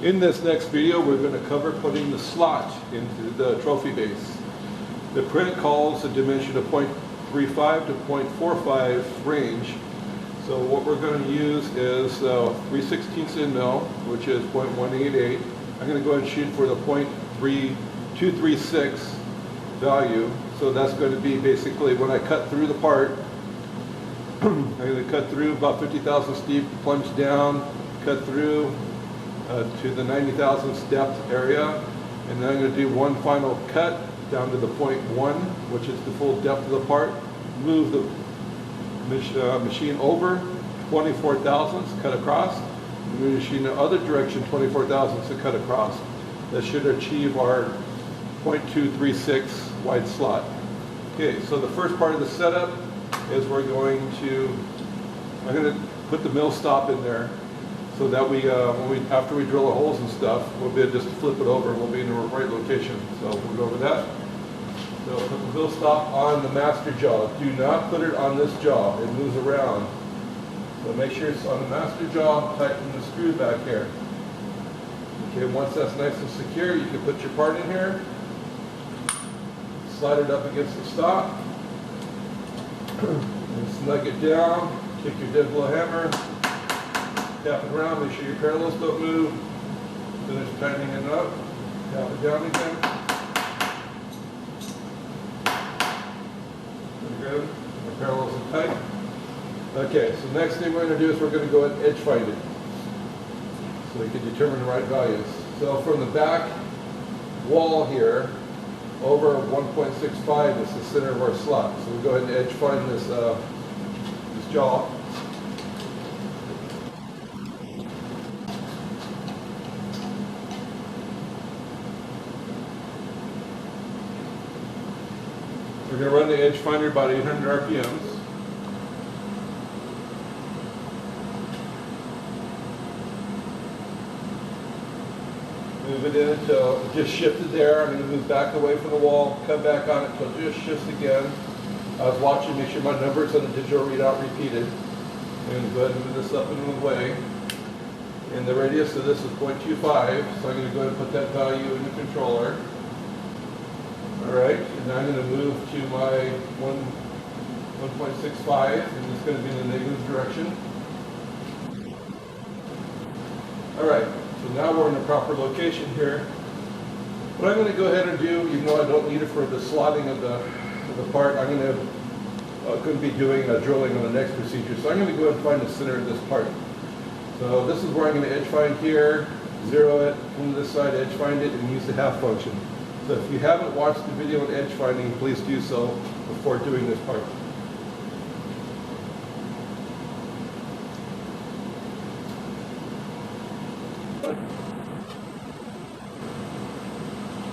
In this next video, we're going to cover putting the slot into the trophy base. The print calls a dimension of 0.35 to 0.45 range. So what we're going to use is 3/16 end mill, which is 0.188. I'm going to go ahead and shoot for the 0.236 value. So that's going to be basically when I cut through the part, I'm going to cut through about 50,000 steep, plunge down, cut through to the 90,000 depth area, and then I'm going to do one final cut down to the 0.1, which is the full depth of the part, move the machine over 24 thousandths, cut across, move the machine the other direction 24 thousandths to cut across. That should achieve our 0.236 wide slot. Okay, so the first part of the setup is I'm going to put the mill stop in there, so that after we drill the holes and stuff, we'll be able to just flip it over and we'll be in the right location. So we'll go over that. So put the mill stop on the master jaw. Do not put it on this jaw. It moves around. So make sure it's on the master jaw, tighten the screw back here. Okay, once that's nice and secure, you can put your part in here, slide it up against the stop, and snug it down, take your dead blow hammer, tap it around, make sure your parallels don't move. Finish tightening it up. Tap it down again. Very good. The parallels are tight. Okay, so next thing we're going to do is we're going to go ahead and edge find it, so we can determine the right values. So from the back wall here, over 1.65 is the center of our slot. So we'll go ahead and edge find this jaw. We're going to run the edge finder about 800 RPMs. Move it in until it just shifted there. I'm going to move back away from the wall, come back on it until it just shifts again. I was watching, make sure my numbers on the digital readout repeated. I'm going to go ahead and move this up and away. And the radius of this is 0.25, so I'm going to go ahead and put that value in the controller. Alright, and now I'm going to move to my 1.65, and it's going to be in the negative direction. Alright, so now we're in the proper location here. What I'm going to go ahead and do, even though I don't need it for the slotting of the part, I'm going to be doing drilling on the next procedure. So I'm going to go ahead and find the center of this part. So this is where I'm going to edge find here, zero it, come to this side, edge find it, and use the half function. So if you haven't watched the video on edge finding, please do so before doing this part.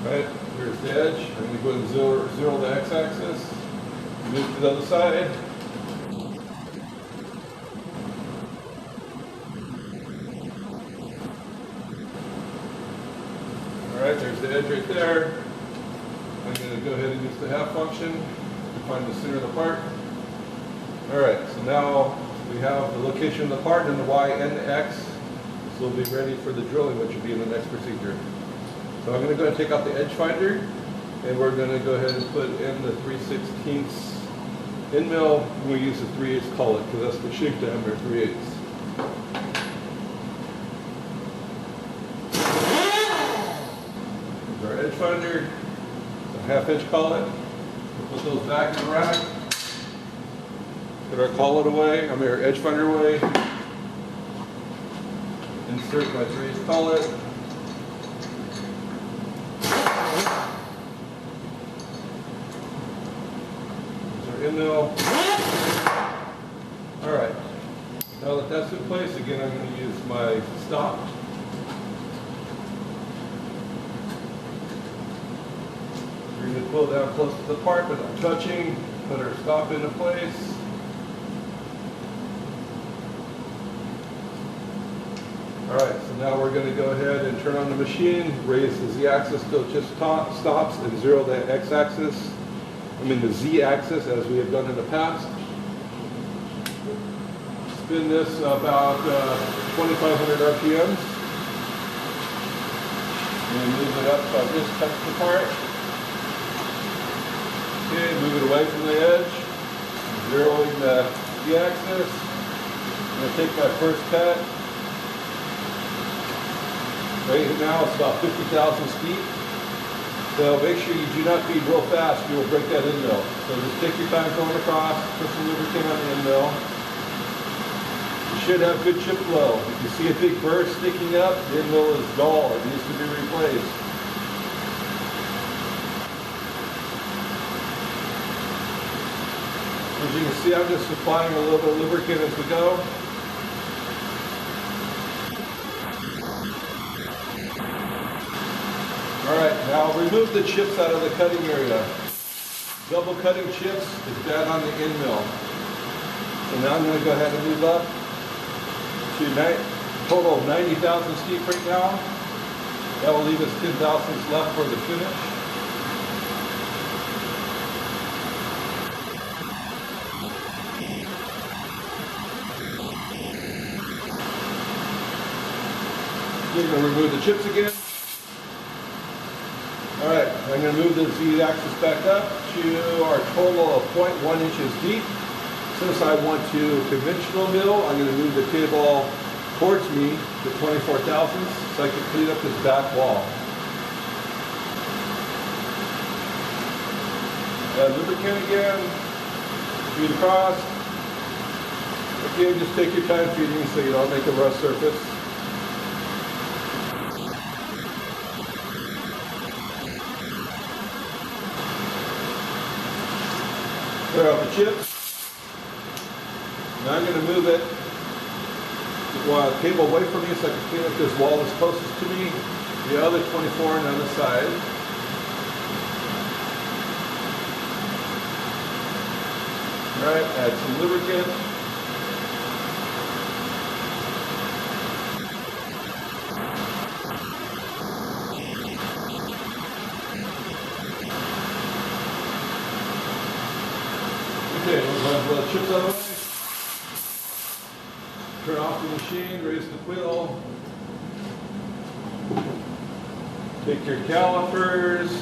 Right, here's the edge. I'm going to go ahead and zero the x-axis, move to the other side. Alright, there's the edge right there. I'm going to go ahead and use the half function to find the center of the part. Alright, so now we have the location of the part and the Y and the X. So we'll be ready for the drilling, which will be in the next procedure. So I'm going to go ahead and take out the edge finder, and we're going to go ahead and put in the 3/16 end mill. We'll use the 3/8 collet because that's the shape diameter 3/8. Our edge finder, a half-inch collet. We'll put those back in the rack. Put our collet away, our edge finder away. Insert my 3/8 collet. There's our end mill. All right. Now that that's in place, again, I'm going to use my stop. We're going to pull down close to the part without touching, put our stop into place. Alright, so now we're going to go ahead and turn on the machine, raise the z-axis till it just stops, and zero the x-axis, the z-axis as we have done in the past. Spin this about 2,500 RPMs. And move it up so I just touch the part. Okay, move it away from the edge. Zeroing the Z-axis. I'm going to take my first cut. Right now it's about 50 thousandths deep. So make sure you do not feed real fast, you will break that end mill. So just take your time going across, put some lubricant on the end mill. You should have good chip flow. If you see a big burr sticking up, the end mill is dull, it needs to be replaced. As you can see, I'm just applying a little bit of lubricant as we go. Alright, now remove the chips out of the cutting area. Double cutting chips is bad on the end mill. So now I'm going to go ahead and move up to a total of 90 thousandths deep right now. That will leave us 10 thousandths left for the finish. We're going to remove the chips again. Alright, I'm going to move the Z-axis back up to our total of 0.1 inches deep. Since I want to conventional mill, I'm going to move the table towards me to 24 thousandths so I can clean up this back wall. Add lubricant again, feed across. Again, just take your time feeding so you don't make a rough surface. Clear out the chips. Now I'm going to move it table away from me so I can clean up this wall that's closest to me. The other 24 on the other side. Alright, add some lubricant. Okay, we'll blow the chips out of the way. Turn off the machine, raise the wheel. Take your calipers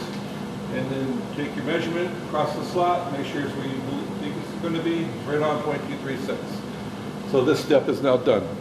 and then take your measurement across the slot. Make sure it's where you think it's going to be. Right on 0.236. So this step is now done.